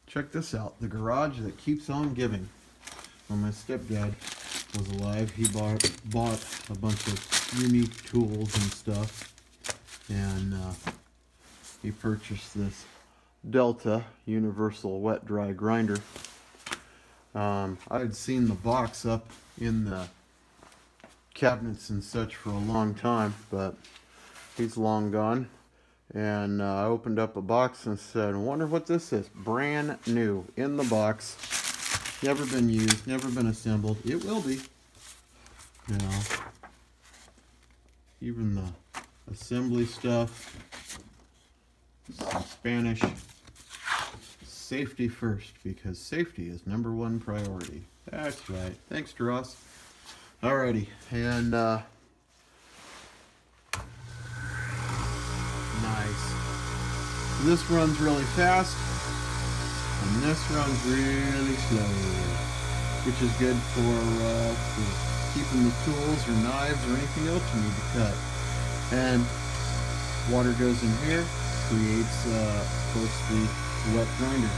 check this out. The garage that keeps on giving. When my stepdad was alive, he bought a bunch of unique tools and stuff. And he purchased this Delta Universal Wet Dry Grinder. I had seen the box up in the cabinets and such for a long time, but he's long gone. And I opened up a box and said, I wonder what this is. Brand new in the box. Never been used, never been assembled. It will be. You know, even the assembly stuff, some Spanish. Safety first, because safety is #1 priority. That's right. Thanks, Dross. Alrighty, and nice. This runs really fast, and this runs really slow, which is good for keeping the tools or knives or anything else you need to cut. And water goes in here, creates, of course, the wet grinder.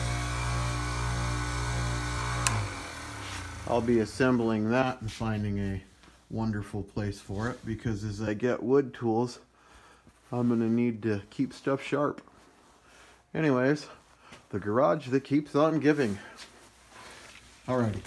I'll be assembling that and finding a wonderful place for it, because as I get wood tools, I'm going to need to keep stuff sharp. Anyways, the garage that keeps on giving. Alrighty.